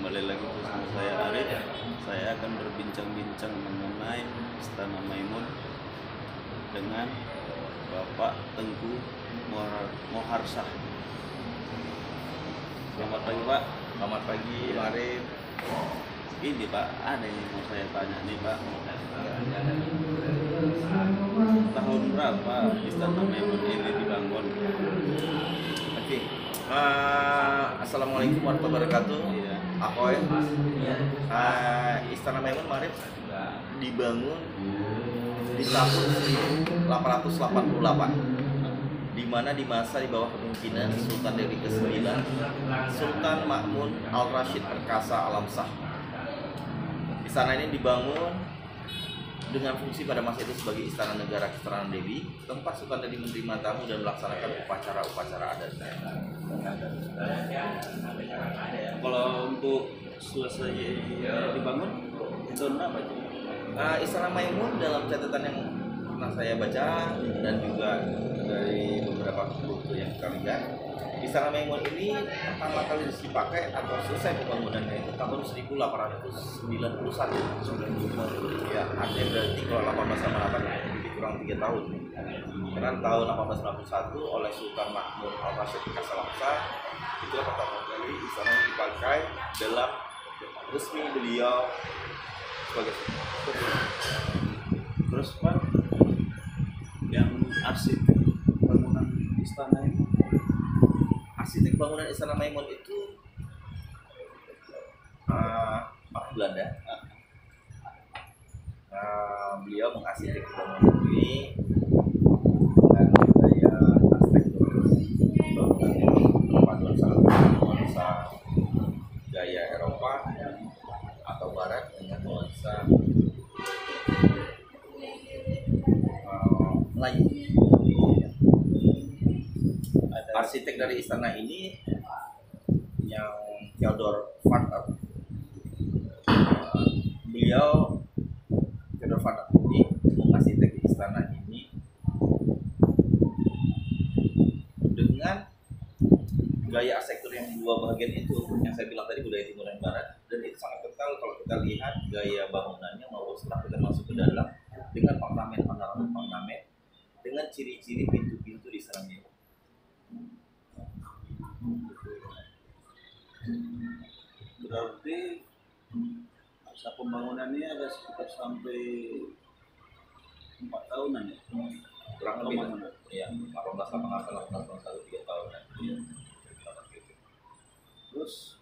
Kembali lagi bersama saya Arif. Saya akan berbincang-bincang mengenai Istana Maimun dengan Bapak Tengku Moharsah. Selamat pagi Pak. Selamat pagi, Arif. Ini Pak, ada yang mau saya tanya nih Pak. Tahun berapa Istana Maimun ini dibangun? Oke. Assalamualaikum warahmatullahi wabarakatuh. Iya. Ahoy. Istana Maimun, Arif, dibangun di tahun 1888, di mana di masa di bawah kepemimpinan Sultan Delhi ke-9, Sultan Ma'mun Al-Rashid Perkasa Alam Shah. Istana ini dibangun dengan fungsi pada masa itu sebagai istana negara Kesultanan Delhi, tempat Sultan Delhi menerima tamu dan melaksanakan upacara-upacara adat. Kalau untuk selesai dibangun tahun berapa itu? Istana Maimun dalam catatan yang pernah saya baca dan juga dari beberapa buku yang kita lihat, Istana Maimun ini pertama kali dipakai atau selesai pembangunannya itu tahun 1891. Ya, artinya berarti kalau 1888 lebih kurang 3 tahun. Karena tahun 1891 oleh Sultan Ma'mun Al-Rashid Perkasa Alam Shah itu pertama kali istana ini dipakai dalam resmi beliau sebagai Terus Pak, yang arsitek bangunan istana ini? arsitek bangunan Istana Maimun itu orang Belanda. Beliau mengarsitek bangunan ini dengan gaya arsitektur bangunan yang perpaduan sangat nuansa gaya Eropa atau Barat dengan nuansa Melayu. Arsitek dari istana ini yang Theodor van Eyck. Beliau Theodor van Eyck ini mengarsitek istana ini dengan gaya arsitektur yang dua bagian itu yang saya bilang tadi, budaya timur dan barat, dan itu sangat kental kalau kita lihat gaya bangunannya maupun setelah kita masuk ke dalam dengan ornamen dengan ciri-ciri pintu-pintu di sana. Berarti masa pembangunannya ada sekitar sampai 4 tahunan ya? Kurang lebih Pembangunan. ya 18 3 tahun. Terus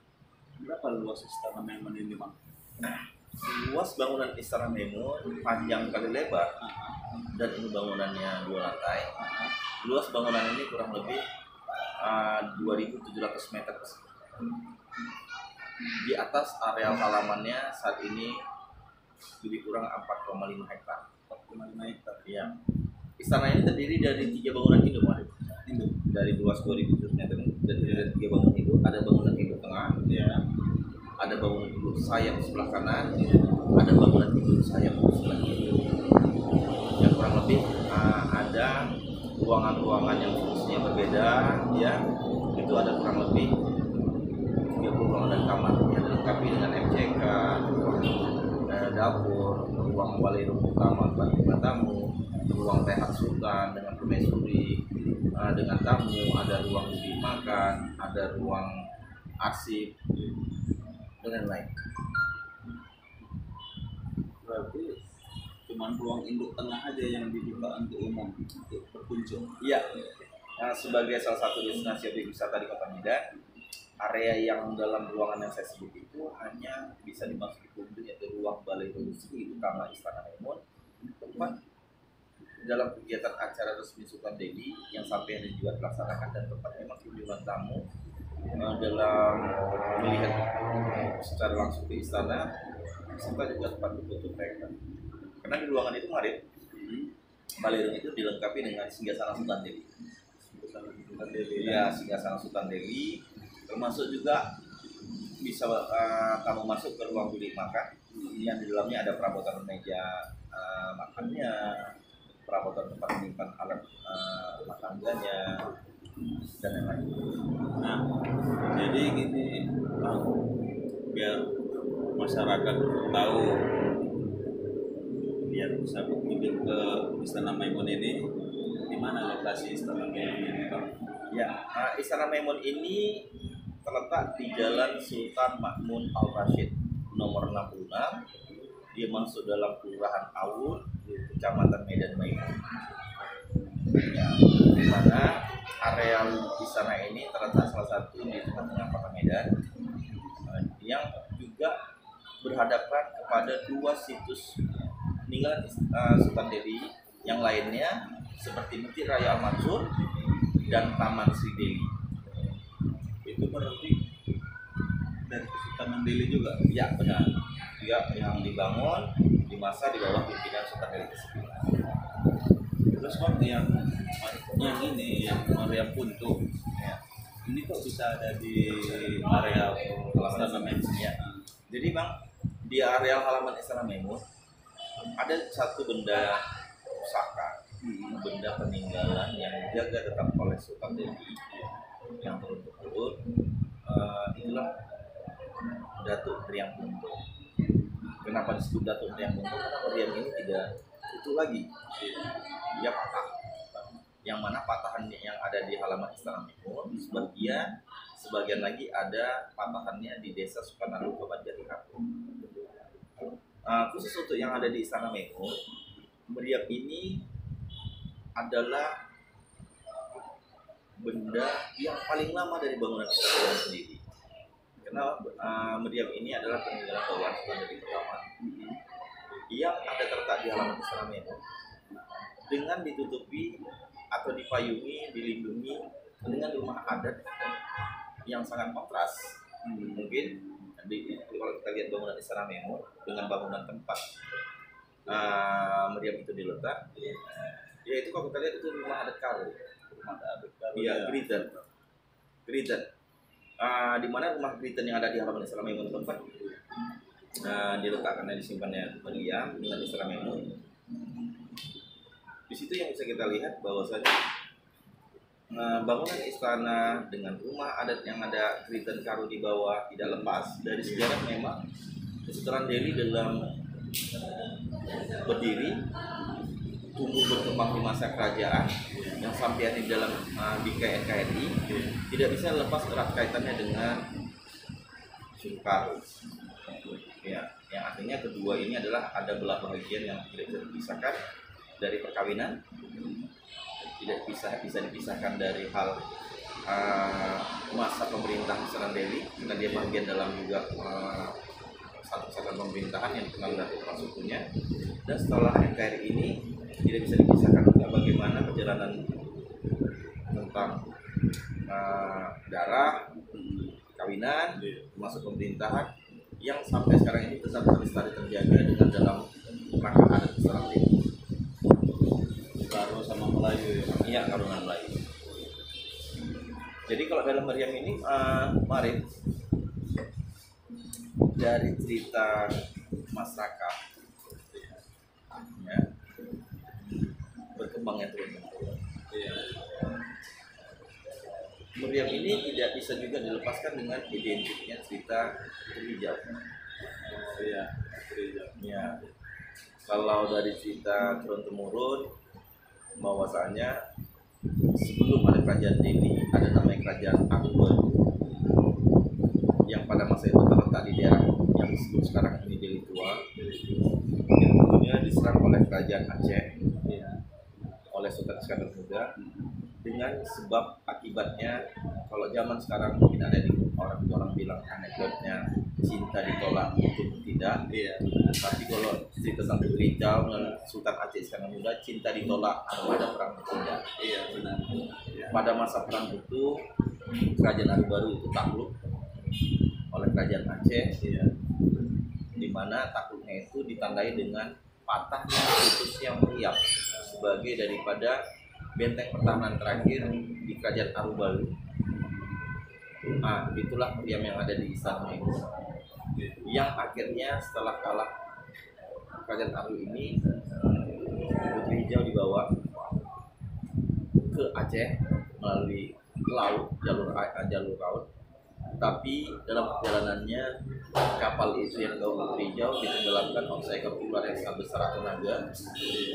berapa luas Istana Maimun ini Bang? Luas bangunan Istana Maimun panjang kali lebar dan ini bangunannya 2 lantai. Luas bangunan ini kurang lebih 2.700 meter persegi. Di atas areal halamannya saat ini lebih kurang 4,5 hektar. 4,5 hektar. Ya. Istana ini terdiri dari 3 bangunan induk, dari luas 2.700 meter. Terdiri dari 3 bangunan induk. Ada bangunan induk tengah, Ya. ada bangunan induk sayap sebelah kanan, ada bangunan induk sayap sebelah kiri. Yang kurang lebih ada ruangan-ruangan yang fungsinya berbeda, ya. Itu ada kurang lebih 30 ruangan dan kamar yang dilengkapi dengan MCK, dapur, ruang balerum utama buat tamu, ruang teh sultan dengan permaisuri, dengan tamu, ada ruang beli makan, ada ruang arsip, dan lain-lain. Berarti cuma ruang induk tengah aja yang dibuka untuk umum untuk berkunjung. Iya, sebagai salah satu destinasi objek wisata di Kota Medan, area yang dalam ruangan yang saya sebut itu hanya bisa dimasuki pengunjung, yaitu ruang balai resmi utama Istana Maimun, tempat dalam kegiatan acara resmi Sultan Delhi yang sampai dan juga dilaksanakan, dan tempat memang kunjungan tamu dalam melihat secara langsung ke istana, serta juga tempat berfoto mereka. Karena di ruangan itu balai itu dilengkapi dengan singgasana Sultan Delhi. Ya, singgasana Sultan Delhi, termasuk juga bisa kamu masuk ke ruang bilik makan yang di dalamnya ada perabotan meja makannya, perabotan tempat menyimpan alat rumah tangganya, dan lain-lain. Nah, jadi gini Bang, biar masyarakat tahu, biar bisa berkunjung ke Istana Maimun ini. Di mana lokasi Istana Maimun ini, Bang? Ya, Istana Maimun ini terletak di Jalan Sultan Mahmud Al-Rashid nomor 66. Dia masuk dalam Kelurahan Awul, Kecamatan Medan Maimun. Ya, di mana area istana ini terletak salah satu di tengah-tengah kota Medan, yang juga berhadapan kepada dua situs peninggalan Sultan Delhi yang lainnya seperti Masjid Raya Al-Mansur dan Taman Sri Delhi. Itu berarti dari Kesultanan Delhi juga. Ya, benar. Juga yang dibangun di masa di bawah pimpinan Sultan Delhi tersebut. Terus Bang, yang ini yang Maryam Puntu, Ya. ini kok bisa ada di area Istana Maimun? Ya. Jadi Bang, di areal halaman Istana Maimun ada satu benda pusaka, benda peninggalan yang dijaga tetap oleh Sultan Delhi yang turun-temurun. Itulah Datuk Meriam Puntu. Kenapa disebut Datuk Meriam Puntu? Karena meriam ini tidak utuh lagi, dia patah. Yang mana patahannya yang ada di halaman Istana Maimun sebagian lagi ada patahannya di Desa Sukarnalu, Kabupaten Jatikarya. Khusus untuk yang ada di Istana Maimun, meriam ini adalah benda yang paling lama dari bangunan istana sendiri. Karena meriam ini adalah peninggalan bawaan Sultan Delhi pertama yang ada terletak di halaman Istana Maimun dengan ditutupi atau dipayungi, dilindungi dengan rumah adat yang sangat kontras. Mungkin kalau kita lihat bangunan Istana Maimun dengan bangunan tempat meriam itu diletak, yaitu kalau kita lihat itu rumah adat Karo. Iya, Griten. Di mana rumah Griten yang ada di halaman Istana Maimun tempat diletakkan dan disimpannya meriam dengan Istana Maimun. Di situ yang bisa kita lihat bahwasanya bangunan istana dengan rumah adat yang ada Griten Karo di bawah tidak lepas dari sejarah. Memang Kesultanan Delhi dalam berdiri tumbuh berkembang di masa kerajaan yang sampai di dalam di NKRI tidak bisa lepas erat kaitannya dengan Soekarno. Ya, yang artinya kedua ini adalah ada belah bagian yang tidak bisa dipisahkan dari perkawinan, tidak bisa dipisahkan dari hal masa pemerintahan Sultan Delhi, karena dia bagian dalam juga satu kesatuan pemerintahan yang dikenal dari sukunya. Dan setelah NKRI ini tidak bisa dipisahkan juga bagaimana perjalanan tentang darah, kawinan, masuk pemerintahan yang sampai sekarang ini tetap lestari terjaga dengan dalam rangka adat Sultan Delhi. Karo sama Melayu ya. Iya, karungan Melayu. Jadi kalau dalam meriam ini kemarin dari cerita masyarakat ya, berkembangnya terus. Iya. Meriam ini tidak bisa juga dilepaskan dengan identiknya cerita Putri Hijau. Iya, Putri Ya, kalau dari cerita turun temurun bahwasanya sebelum ada kerajaan Delhi ada namanya kerajaan Akbar yang pada masa itu terletak di daerah yang disebut sekarang ini Delhi Tua, yang kemudian diserang oleh kerajaan Aceh oleh Sultan Iskandar Muda dengan sebab akibatnya kalau zaman sekarang mungkin ada di orang bilang anekdotnya cinta ditolak hukum tidak. Iya. Tapi kalau cerita tentang Putri Hijau dan Sultan Aceh Iskandar Muda, cinta ditolak ada perang tidak. Iya, benar. Iya. Pada masa perang itu kerajaan Aru Baru itu takluk oleh kerajaan Aceh, Iya. di mana takluknya itu ditandai dengan patahnya putusnya meriam sebagai daripada benteng pertahanan terakhir di kerajaan Aru Baru. Itulah meriam yang ada di Istana Maimun, yang akhirnya setelah kalah kerajaan Aru ini, Putri Hijau dibawa ke Aceh melalui laut, jalur laut, tapi dalam perjalanannya kapal itu yang gaung hijau ditenggelamkan oleh seekor ular yang sangat besar atau naga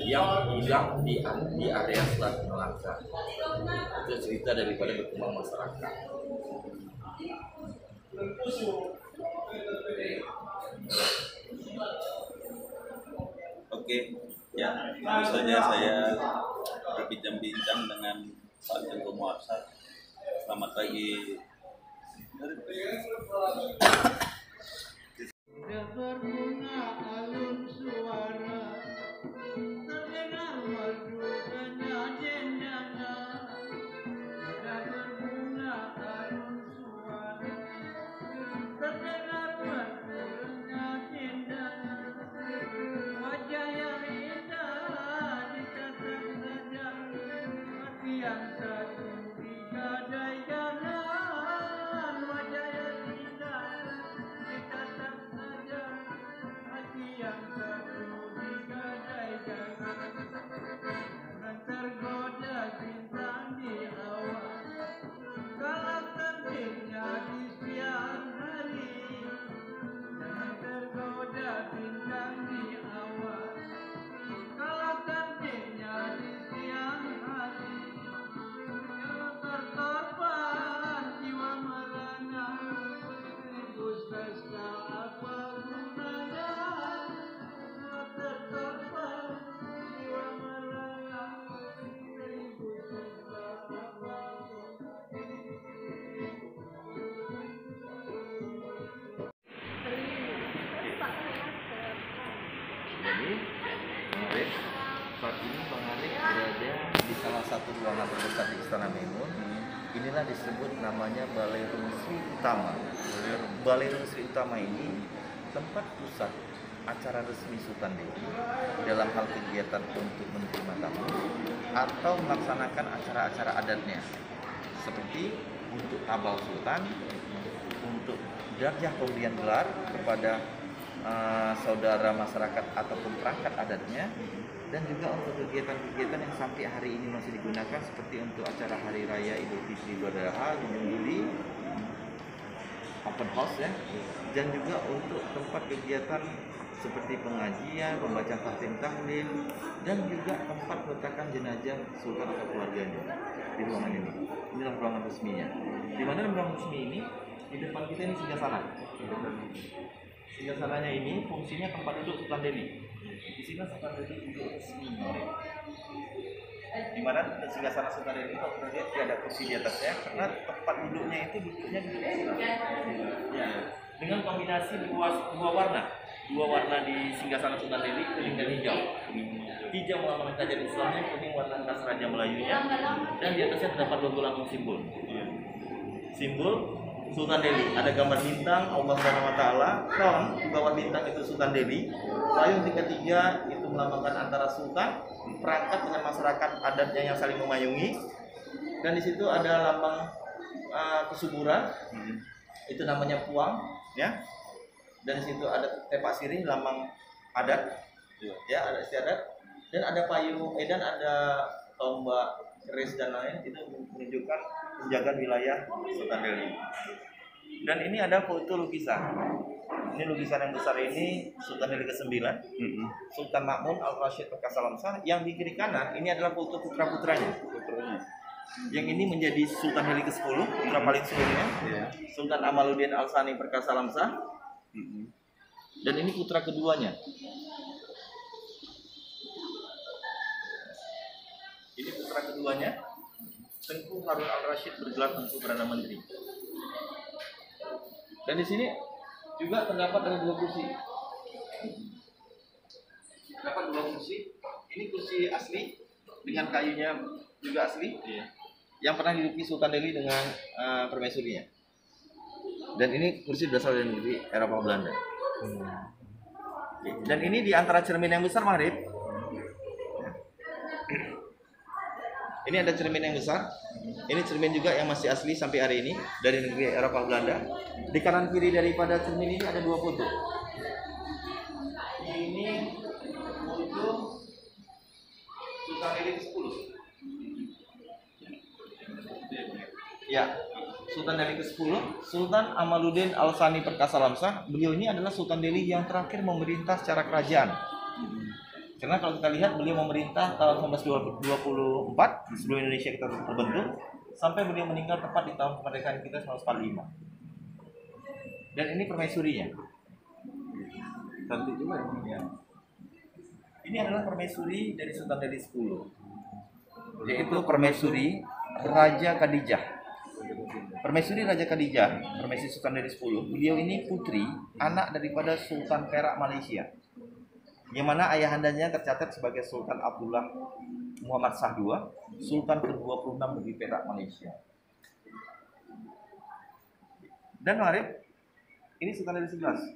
yang hilang di area Selat Melaka. Itu cerita daripada berkembang masyarakat. Oke, ya tentu saja saya berbincang-bincang dengan Pak Joko Muarsad. Selamat pagi. Sudah berbunga alun suara, terdengar merdu denyak jendana. Sudah berbunga alun suara, terdengar merdu denyak jendana. Wajah yang indah ditatap saja, hati yang satu digadai jalan. Wajah yang indah ditatap saja, hati yang satu digadai jalan. Dan tergoda bintang di awan, kalau terbitnya di siang hari. Dan tergoda bintang di awan, kalau terbitnya di siang hari. Terkorban jiwa merana, ribut pesta apa gunanya. Terkorban jiwa merana, ribut pesta apa Jadi, Bang Arif, saat ini Bang Arif berada di salah satu ruangan terbesar di Istana Maimun. Inilah disebut namanya Balai Rumah Sri Utama. Balai Rumah Sri Utama ini tempat pusat acara resmi Sultan Delhi dalam hal kegiatan untuk menerima tamu atau melaksanakan acara-acara adatnya, seperti untuk Abal Sultan, untuk darjah pemberian gelar kepada saudara masyarakat ataupun perangkat adatnya, dan juga untuk kegiatan-kegiatan yang sampai hari ini masih digunakan seperti untuk acara Hari Raya Idul Fitri Berdaha, Junjung Juli, open house ya, dan juga untuk tempat kegiatan seperti pengajian, pembacaan khatim tahlil, dan juga tempat peletakan jenazah sultan atau keluarganya di ruangan ini. Inilah ruangan resminya. Di mana ruangan resmi ini? Di depan kita ini singgasana. Singgasananya ini fungsinya tempat duduk Sultan Delhi. Di sini Sultan Delhi duduk resmi. Di mana singgasana Sultan Delhi kalau kita lihat ada kursi di atasnya, karena tempat duduknya itu duduknya di Islam. Ya, dengan kombinasi dua warna di singgasana Sultan Delhi, kuning dan hijau. Hijau melambangkan kerajaan Islamnya, kuning warna khas Raja Melayunya, dan di atasnya terdapat logo lambang simbol. Simbol Sultan Delhi, ada gambar bintang Allah Subhanahu wa taala, crown di bawah bintang itu Sultan Delhi. Payung tingkat 3 itu melambangkan antara sultan, perangkat dengan masyarakat adatnya yang saling memayungi. Dan di situ ada lambang kesuburan. Itu namanya puang, ya. Dan di situ ada tepak sirih lambang adat. Ya, ada istiadat. Dan ada payung edan, ada tombak, keris dan lain, itu menunjukkan penjagaan wilayah Sultan Delhi. Dan ini ada foto lukisan. Ini lukisan yang besar ini Sultan Delhi ke-9, Sultan Ma'mun Al-Rashid Perkasalamsah. Yang di kiri kanan ini adalah foto putra-putranya. Yang ini menjadi Sultan Delhi ke-10, putra paling sulungnya, Sultan Amaluddin Al-Sani Perkasalamsah. Dan ini putra keduanya. Ini putra keduanya, Tengku Harun Al-Rashid bergelar Tengku Perdana Menteri. Dan di sini juga terdapat ada 2 kursi. Terdapat 2 kursi. Ini kursi asli dengan kayunya juga asli. Yang pernah dilukis Sultan Delhi dengan permaisurinya. Dan ini kursi berasal dari negeri Eropa Belanda. Dan ini di antara cermin yang besar, Mahrib. Ini ada cermin yang besar. Ini cermin juga yang masih asli sampai hari ini dari negeri Eropa Belanda. Di kanan kiri daripada cermin ini ada 2 foto. Ini foto Sultan Delhi ke-10. Ya, Sultan Delhi ke-10, Sultan Amaluddin Al-Sani Perkasa Lamsah. Beliau ini adalah Sultan Delhi yang terakhir memerintah secara kerajaan. Karena kalau kita lihat beliau memerintah tahun 1924 sebelum Indonesia kita terbentuk, sampai beliau meninggal tepat di tahun kemerdekaan kita 1945. Dan ini permaisurinya. Cantik juga ya. Ini adalah permaisuri dari Sultan Delhi 10, yaitu permaisuri Raja Khadijah. Permaisuri Raja Khadijah, permaisuri Sultan Delhi 10, beliau ini putri anak daripada Sultan Perak Malaysia, yang mana ayahandanya tercatat sebagai Sultan Abdullah Muhammad Shah II, Sultan ke-26 dari Perak Malaysia. Dan Marif, ini Sultan Delhi 11.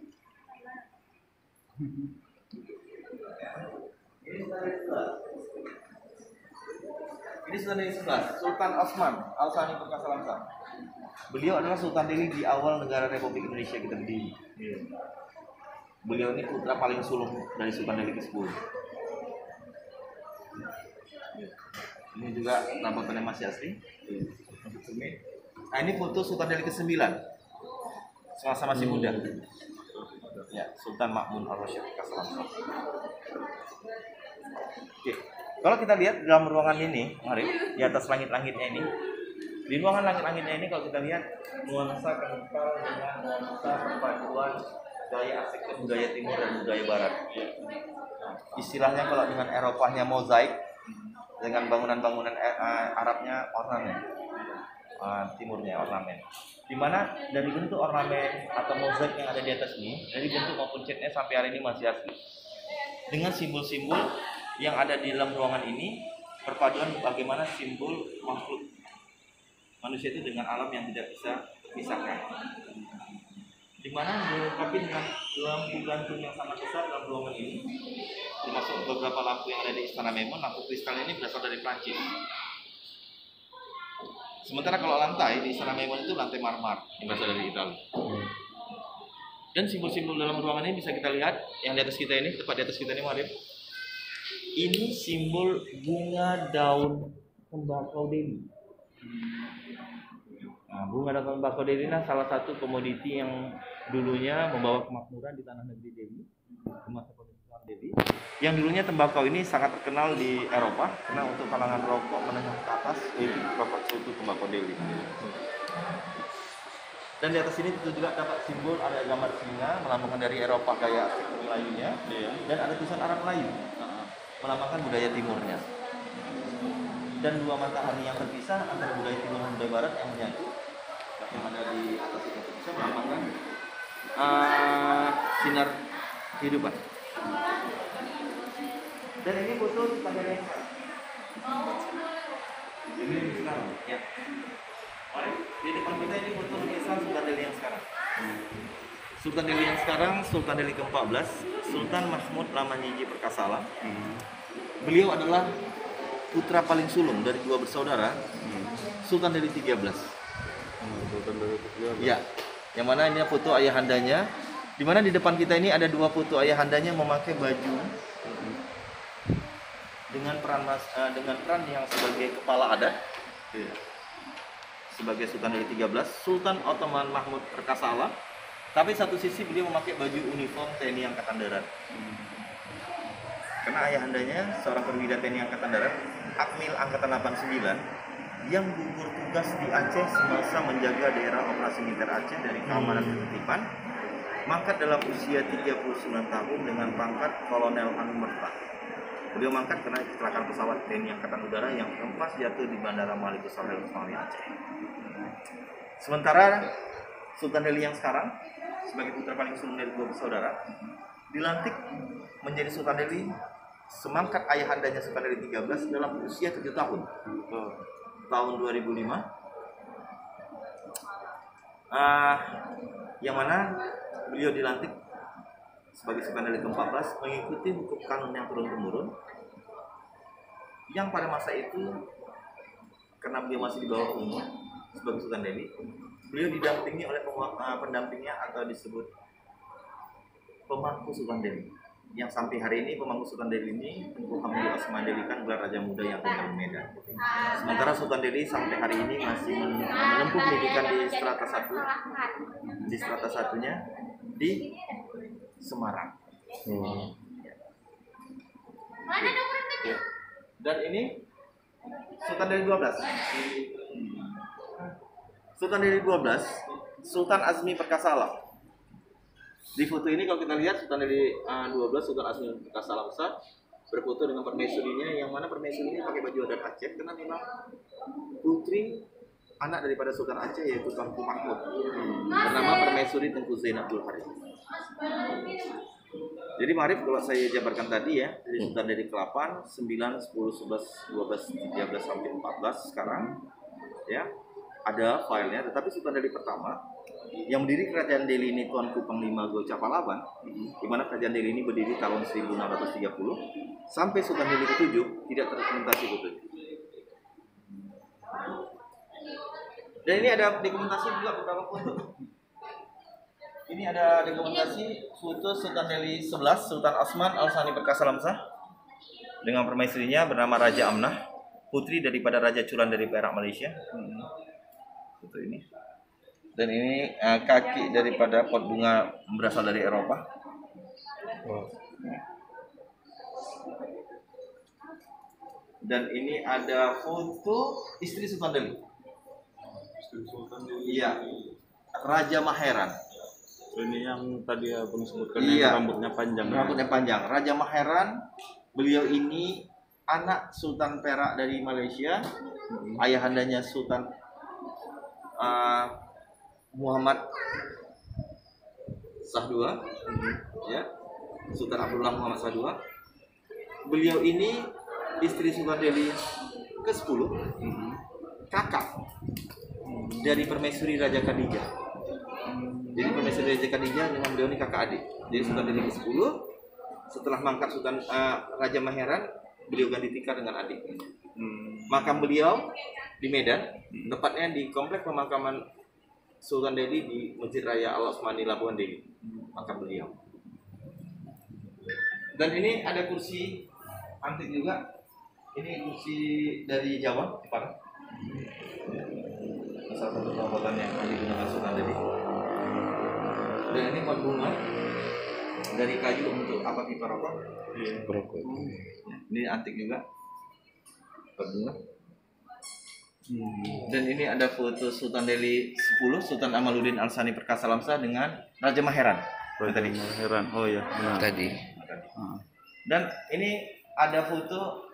Ini Sultan Delhi 11, Sultan Osman Al-Sani Perkasa Lamsah. Beliau adalah Sultan Delhi di awal negara Republik Indonesia kita berdiri. Beliau ini putra paling sulung dari Sultan Delhi ke-10. Ini juga penampakannya masih asli. Nah, ini foto Sultan Delhi ke-9. Semasa masih muda. Ya, Sultan Ma'mun Ar-Rasyid Perkasa Lamsah. Oke. Kalau kita lihat dalam ruangan ini, mari di atas langit-langitnya ini, di ruangan langit-langitnya ini kalau kita lihat nuansa kental dengan nuansa perpaduan gaya arsitektur budaya timur dan budaya barat. Istilahnya kalau dengan Eropanya mozaik, dengan bangunan-bangunan Arabnya ornamen, timurnya ornamen. Dimana dari bentuk ornamen atau mozaik yang ada di atas ini, dari bentuk maupun catnya sampai hari ini masih asli. Dengan simbol-simbol yang ada di dalam ruangan ini, perpaduan bagaimana simbol makhluk manusia itu dengan alam yang tidak bisa terpisahkan. Dimana dilengkapi dengan lampu gantung yang sangat besar dalam ruangan ini, termasuk beberapa lampu yang ada di Istana Memon. Lampu kristal ini berasal dari Prancis. Sementara kalau lantai di Istana Memon itu lantai marmer yang berasal dari Italia. Dan simbol-simbol dalam ruangan ini bisa kita lihat yang di atas kita ini, tepat di atas kita ini, Marif. Ini simbol bunga daun tembakau Delhi. Nah, bunga daun tembakau Delhi adalah salah satu komoditi yang dulunya membawa kemakmuran di tanah negeri Delhi, di masa pemerintahan Delhi. Yang dulunya tembakau ini sangat terkenal di Eropa karena untuk kalangan rokok menengah ke atas itu rokok cerutu tembakau Delhi. Dan di atas ini tentu juga dapat simbol ada gambar singa melambangkan dari Eropa gaya arsitektur Melayunya, dan ada tulisan Arab Melayu melambangkan budaya timurnya. Dan dua matahari yang terpisah antara budaya timur dan budaya barat yang menyatu, yang ada di atas itu bisa melambangkan sinar kehidupan. Dan ini foto Sultan Delhi yang sekarang. Ini sekarang, ya. Di depan kita ini foto lukisan Sultan Delhi yang sekarang. Sultan Delhi yang sekarang, Sultan Delhi ke-14, Sultan Mahmud Lamanyiji Perkasa Alam. Beliau adalah putra paling sulung dari dua bersaudara, Sultan Delhi 13. Ya, yang mana ini foto ayahandanya. Di mana di depan kita ini ada dua foto ayahandanya memakai baju dengan peran yang sebagai kepala adat. Sebagai Sultan Delhi 13, Sultan Ottoman Mahmud Perkasa Alam. Tapi satu sisi beliau memakai baju uniform TNI Angkatan Darat. Karena ayahandanya seorang perwira TNI Angkatan Darat, Akmil Angkatan 89, yang gugur tugas di Aceh semasa menjaga daerah operasi militer Aceh dari keamanan dan ketertiban, mangkat dalam usia 39 tahun dengan pangkat Kolonel Anumerta. Beliau mangkat karena kecelakaan pesawat TNI Angkatan Udara yang lepas jatuh di Bandara Malikus Sohel, Aceh. Sementara Sultan Delhi yang sekarang sebagai putra paling sulung dari dua bersaudara dilantik menjadi Sultan Delhi semangkat ayahandanya Sultan Delhi 13 dalam usia 7 tahun. Tahun 2005. Yang mana beliau dilantik sebagai Sultan Delhi ke-14 mengikuti hukum kanun yang turun-temurun yang pada masa itu karena beliau masih di bawah umur sebagai Sultan Delhi, beliau didampingi oleh pendampingnya atau disebut pemangku Sultan Delhi. yang sampai hari ini pemangku Sultan Delhi ini Tengku Hamdi Osman Delhi kan gelar Raja Muda yang tinggal di Medan. Sementara Sultan Delhi sampai hari ini masih menempuh pendidikan di strata 1, di strata satunya di Semarang. Ya. Dan ini Sultan Delhi 12. Sultan Delhi 12, Sultan Azmi Perkasa Alam. Di foto ini kalau kita lihat Sultan Delhi 12, Sultan Azmi Perkasa Alam berfoto dengan permaisurinya, yang mana permaisuri ini pakai baju adat Aceh karena memang putri anak daripada Sultan Aceh yaitu Tuanku Mahmud bernama permaisuri Tengku Zainab Abdul Harith. Jadi Marif kalau saya jabarkan tadi ya, dari Sultan Delhi ke-8, 9, 10, 11, 12, 13 sampai 14 sekarang ya ada filenya. Tetapi Sultan Delhi pertama yang berdiri kerajaan Delhi ini Tuanku Panglima Gocha Pahlawan, di mana kerajaan Delhi ini berdiri tahun 1630 sampai Sultan Delhi ke-7 tidak terdokumentasi betul. Dan ini ada dokumentasi juga beberapa foto. Ini ada dokumentasi foto Sultan Delhi 11, Sultan Osman Al-Sani Perkasa Lamsah dengan permaisurinya bernama Raja Amnah, putri daripada Raja Curan dari Perak, Malaysia. Foto ini. Dan ini kaki daripada pot bunga berasal dari Eropa. Dan ini ada foto istri Sultan Delhi. Iya, Raja Maheran. Ini yang tadi abang sebutkan Iya. yang rambutnya panjang. Rambutnya panjang. Raja Maheran, beliau ini anak Sultan Perak dari Malaysia. Ayahandanya Sultan Muhammad Shah II, ya, Sultan Abdullah Muhammad Shah II. Beliau ini istri Sultan Delhi ke-10, kakak dari permaisuri Raja Khadijah. Jadi permaisuri Raja Khadijah dengan beliau ini kakak adik. Jadi Sultan Delhi ke-10 setelah mangkat Sultan Raja Maheran, beliau ganti tikar dengan adik. Makam beliau di Medan, tepatnya di komplek pemakaman Sultan Delhi di Masjid Raya Al Osmani Labuan Delhi, makam beliau. Dan ini ada kursi antik juga. Ini kursi dari Jawa, Jepang. Salah satu perabotan yang digunakan Sultan Delhi. Dan ini pot bunga dari kayu untuk apa pipa rokok. Ini antik juga. Pot bunga. Dan ini ada foto Sultan Delhi 10, Sultan Amaluddin Al-Sani Perkasa Lamsah dengan Raja Maheran. Raja Maheran. Oh ya, benar. Tadi. Dan ini ada foto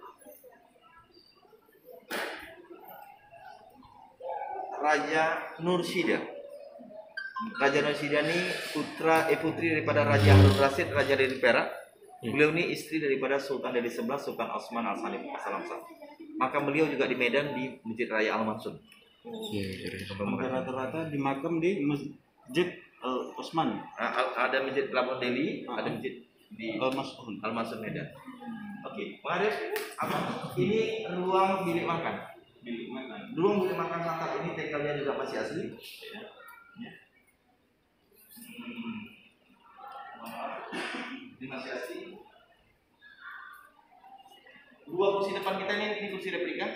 Raja Nursyida. Raja Nursyida ini putri daripada Raja Harun Rasid, Raja dari Perak. Beliau ini istri daripada Sultan Delhi 11, Sultan Osman Al-Sani Perkasa Lamsah. Maka beliau juga di Medan di Masjid Raya Al-Mansur. Rata-rata di makam di Masjid Osman. Ada Masjid Labuan Delhi, ada masjid di Al-Mansur. Al-Mansur Medan. Oke, Pak Arif, apa? Ini ruang bilik makan. Ruang bilik makan lengkap ini tegelnya juga masih asli. Ini masih asli. Dua kursi depan kita ini kursi replika.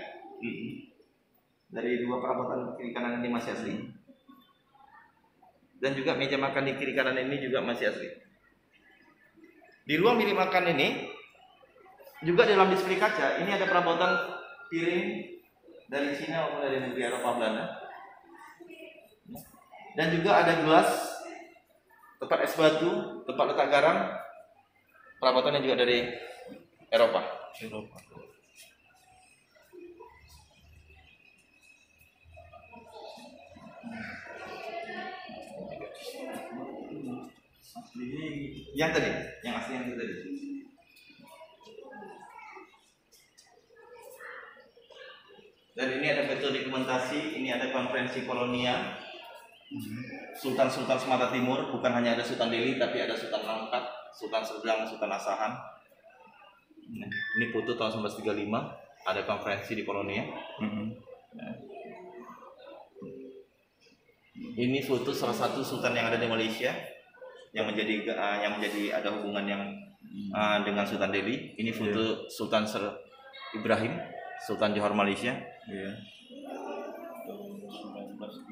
Dari dua perabotan kiri kanan ini masih asli. Dan juga meja makan di kiri kanan ini juga masih asli. Di ruang bilik makan ini juga dalam display kaca ini ada perabotan piring dari Cina maupun dari negeri Eropa Belanda. Dan juga ada gelas, tempat es batu, tempat letak garam, perabotannya juga dari Eropa. Yang tadi, yang asli yang itu tadi. Dan ini ada betul dokumentasi, ini ada konferensi kolonia Sultan-Sultan Sumatera Timur, bukan hanya ada Sultan Delhi tapi ada Sultan Langkat, Sultan Serdang, Sultan Asahan. Ini foto tahun 1935, ada konferensi di kolonia. Ini foto salah satu sultan yang ada di Malaysia yang menjadi ada hubungan yang dengan Sultan Delhi. Ini foto Sultan Ibrahim, Sultan Johor Malaysia. Iya.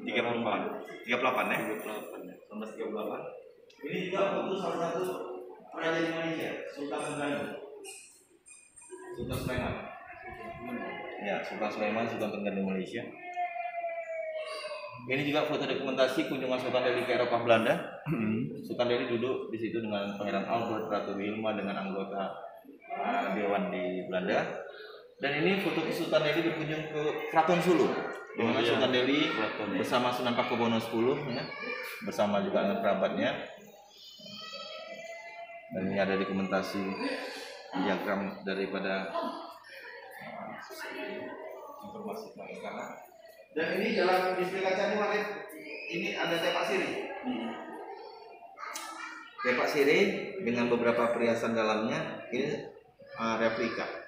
38 ya? 1938. Ini juga foto salah satu raja di Malaysia, Sultan Sulaiman. Ya, Sultan Sulaiman, Sultan Terengganu Malaysia. Ini juga foto dokumentasi kunjungan Sultan Delhi ke Eropa Belanda. Sultan Delhi duduk di situ dengan Pangeran Albert, Ratu Wilma dengan anggota dewan di Belanda. Dan ini foto Sultan Delhi berkunjung ke Keraton Solo. Di mana Sultan Delhi bersama Sunan Pakubono X ya, bersama juga dengan kerabatnya. Dan ini ada dokumentasi diagram daripada informasi tentang istana. Dan ini dalam display kaca ini ada tepak sirih. Tepak sirih dengan beberapa perhiasan dalamnya ini replika.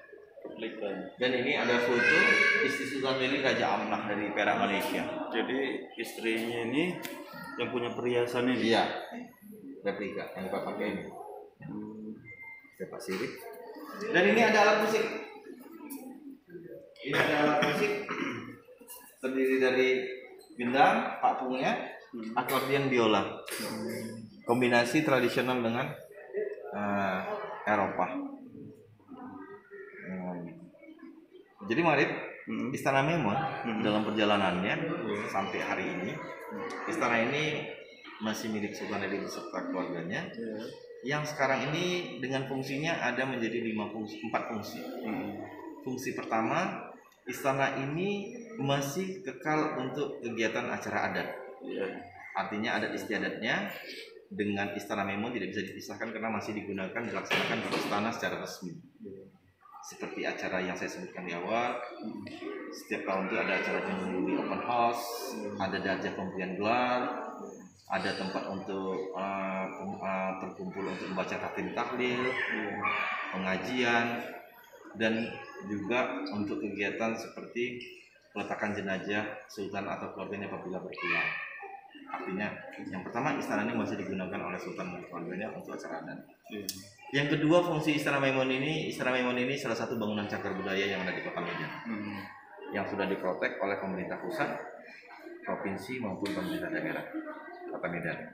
Dan ini ada foto istri Sultan Delhi Raja Amnah dari Perak Malaysia. Jadi istrinya ini yang punya perhiasan ini. Iya, replika yang Bapak pakai ini. Tepak sirih. Dan ini ada alat musik. Ini ada alat musik terdiri dari gendang, pakpungnya, akordion, biola. Kombinasi tradisional dengan Eropa. Jadi Marip, Istana Memon dalam perjalanannya sampai hari ini, istana ini masih milik Sultan Delhi beserta keluarganya. Yang sekarang ini dengan fungsinya ada menjadi 4 fungsi. Fungsi pertama, istana ini masih kekal untuk kegiatan acara adat. Artinya adat istiadatnya dengan Istana Memon tidak bisa dipisahkan karena masih digunakan dilaksanakan di istana secara resmi. Seperti acara yang saya sebutkan di awal, setiap tahun itu ada acara Juni Open House, ada darjah pemberian gelar, ada tempat untuk berkumpul untuk membaca khatim tahlil, pengajian, dan juga untuk kegiatan seperti peletakan jenazah sultan atau keluarganya apabila berpulang. Artinya yang pertama, istana ini masih digunakan oleh sultan dan keluarganya untuk acara adat. Yang kedua, fungsi Istana Memon ini salah satu bangunan cagar budaya yang ada di Kota Medan, yang sudah diprotek oleh pemerintah pusat, provinsi maupun pemerintah daerah Kota Medan.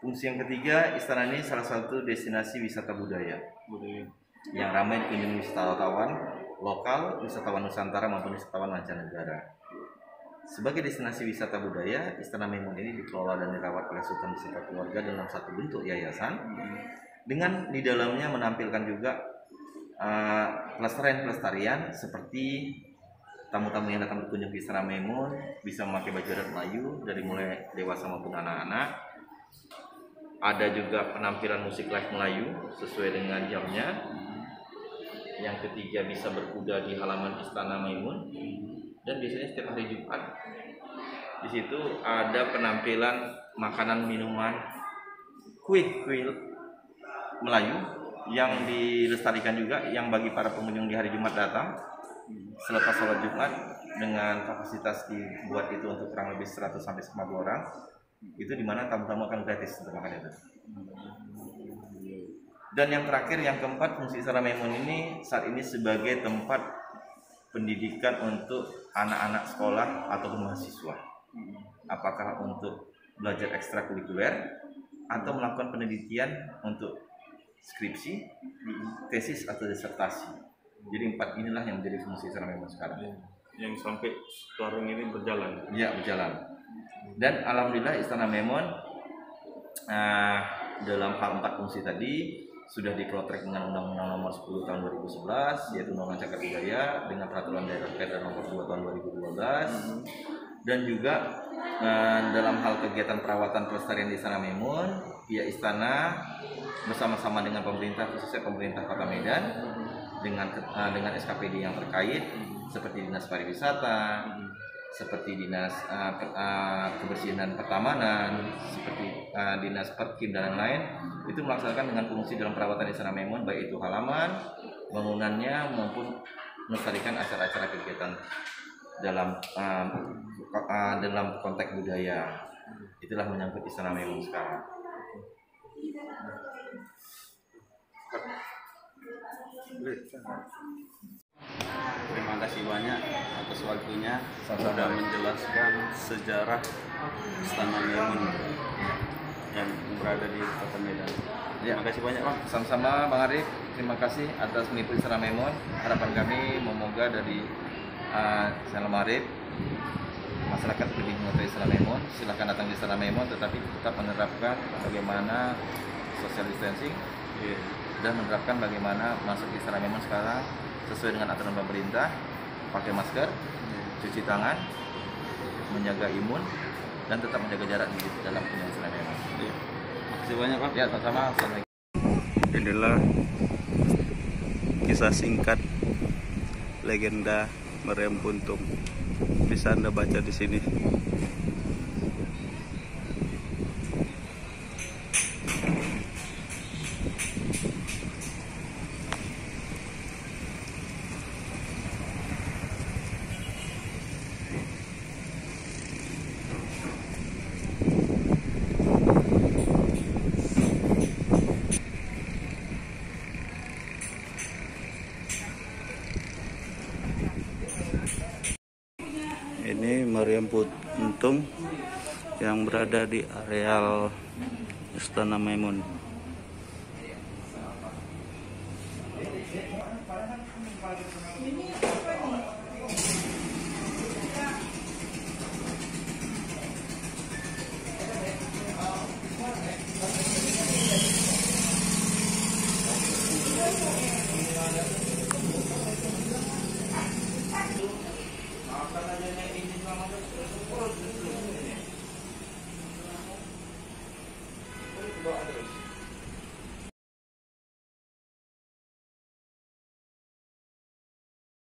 Fungsi yang ketiga, istana ini salah satu destinasi wisata budaya yang ramai dikunjungi wisatawan lokal, wisatawan Nusantara maupun wisatawan mancanegara. Sebagai destinasi wisata budaya, Istana Memon ini dikelola dan dirawat oleh Sultan beserta keluarga dalam satu bentuk yayasan, dengan di dalamnya menampilkan juga pelestarian seperti tamu-tamu yang datang berkunjung ke Istana Memon bisa memakai baju adat Melayu dari mulai dewasa maupun anak-anak. Ada juga penampilan musik live Melayu sesuai dengan jamnya. Yang ketiga, bisa berkuda di halaman Istana Memon. Dan biasanya setiap hari Jumat di situ ada penampilan makanan minuman kuih Melayu yang dilestarikan juga, yang bagi para pengunjung di hari Jumat datang selepas sholat Jumat dengan kapasitas dibuat itu untuk kurang lebih 100 sampai 150 orang. Itu dimana tamu-tamu akan gratis untuk makan itu. Dan yang terakhir, yang keempat, fungsi Istana Memon ini saat ini sebagai tempat pendidikan untuk anak-anak sekolah ataupun mahasiswa, apakah untuk belajar ekstrakurikuler atau melakukan penelitian untuk skripsi, tesis atau disertasi. Jadi 4 inilah yang menjadi fungsi Istana Memon sekarang. Yang sampai sekarang ini berjalan. Ya, berjalan. Dan alhamdulillah Istana Memon dalam hal 4 fungsi tadi sudah diprotek dengan Undang-Undang Nomor 10 Tahun 2011, yaitu Undang-Undang Cagar Budaya, dengan Peraturan Daerah Nomor 2 Tahun 2012, dan juga dalam hal kegiatan perawatan pelestarian di Istana Memon, pihak istana bersama-sama dengan pemerintah, khususnya pemerintah Kota Medan, dengan SKPD yang terkait seperti Dinas Pariwisata, seperti Dinas Kebersihan dan Pertamanan, seperti Dinas Perkim dan lain-lain, itu melaksanakan dengan fungsi dalam perawatan Istana Memon, baik itu halaman, bangunannya maupun melestarikan acara-acara kegiatan dalam konteks budaya. Itulah menyangkut Istana Memon sekarang. Terima kasih banyak atas waktunya Sama-sama. sudah menjelaskan sejarah Istana Maimun yang berada di Kota Medan. Ya. Terima kasih banyak, Bang. Sama-sama Bang Arif, terima kasih atas menipu Istana Maimun. Harapan kami semoga dari Salam Arif masyarakat lebih mengetahui Istana Maimun. Silahkan datang di Istana Maimun, tetapi tetap menerapkan bagaimana social distancing dan menerapkan bagaimana masuk di Istana Maimun sekarang sesuai dengan aturan pemerintah, pakai masker, cuci tangan, menjaga imun, dan tetap menjaga jarak di dalam kunjungan Istana Maimun. Iya. Terima kasih banyak, Bang. Ya, sama-sama. Assalamualaikum. Inilah kisah singkat legenda Meriam Puntung. Bisa Anda baca di sini. Ini Meriam Puntung yang berada di areal Istana Maimun.